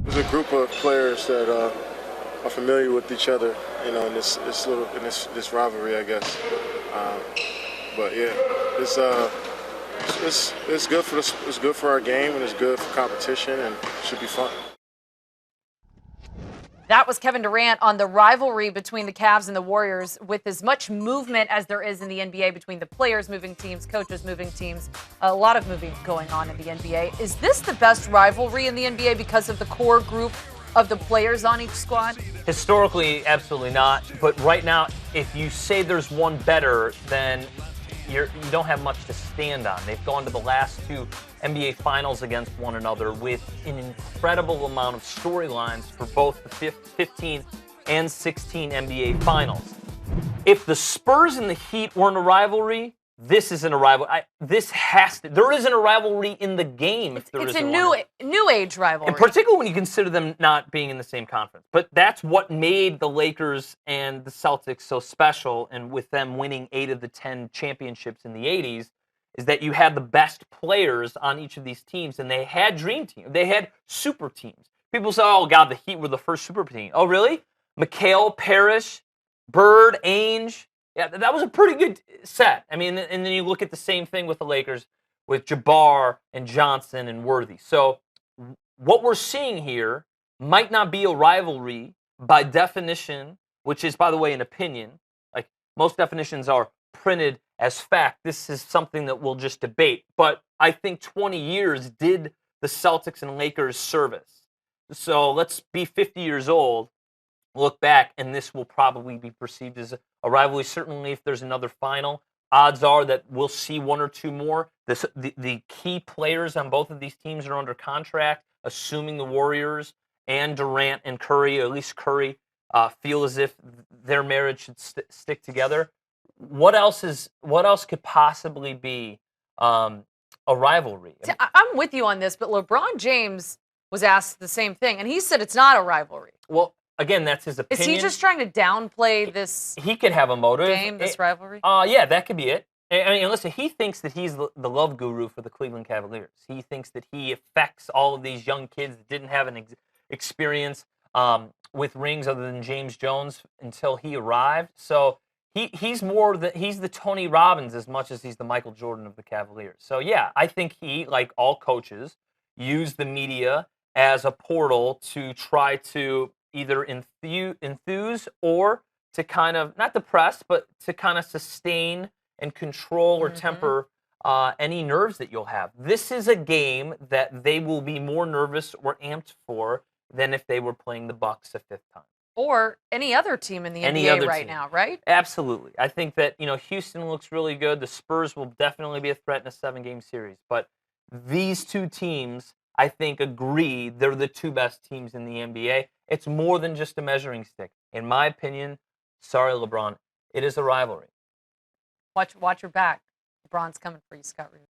There's a group of players that are familiar with each other, in this rivalry, I guess. But yeah, it's good for it's good for our game, and it's good for competition, and it should be fun. That was Kevin Durant on the rivalry between the Cavs and the Warriors, with as much movement as there is in the NBA between the players moving teams, coaches moving teams, a lot of moving going on in the NBA. Is this the best rivalry in the NBA because of the core group of the players on each squad? Historically, absolutely not. But right now, if you say there's one better, then you don't have much to stand on. They've gone to the last two NBA Finals against one another with an incredible amount of storylines for both the 15 and 16 NBA Finals. If the Spurs and the Heat weren't a rivalry, this isn't a rivalry. There isn't a rivalry in the game if there isn't one. It's a new age rivalry. And particularly when you consider them not being in the same conference. But that's what made the Lakers and the Celtics so special, and with them winning 8 of the 10 championships in the 80s, is that you had the best players on each of these teams, and they had dream teams. They had super teams. People say, oh, God, the Heat were the first super team. Oh, really? McHale, Parrish, Bird, Ainge. Yeah, that was a pretty good set. I mean, and then you look at the same thing with the Lakers, with Jabbar and Johnson and Worthy. So what we're seeing here might not be a rivalry by definition, which is, by the way, an opinion. Like, most definitions are printed as fact. This is something that we'll just debate. But I think 20 years did the Celtics and Lakers service. So let's be 50 years old, look back, and this will probably be perceived as a rivalry. Certainly, if there's another final, odds are that we'll see one or two more. The key players on both of these teams are under contract, assuming the Warriors and Durant and Curry, or at least Curry, feel as if their marriage should stick together. What else could possibly be a rivalry? I'm with you on this, but LeBron James was asked the same thing, and he said it's not a rivalry. Well, again, that's his opinion. Is he just trying to downplay this? He could have a motive. This rivalry? Yeah, that could be it. I mean, listen, he thinks that he's the love guru for the Cleveland Cavaliers. He thinks that he affects all of these young kids that didn't have an experience with rings other than James Jones until he arrived. So he's the Tony Robbins as much as he's the Michael Jordan of the Cavaliers. So yeah, I think he, like all coaches, use the media as a portal to try to either enthuse or to kind of, not depress, but to kind of sustain and control or temper any nerves that you'll have. This is a game that they will be more nervous or amped for than if they were playing the Bucks a 5th time. Or any other team in the NBA right now, right? Absolutely. I think that, Houston looks really good. The Spurs will definitely be a threat in a 7-game series. But these two teams, I think, agree they're the two best teams in the NBA. It's more than just a measuring stick. In my opinion, sorry, LeBron, it is a rivalry. Watch your back. LeBron's coming for you, Scott Reed.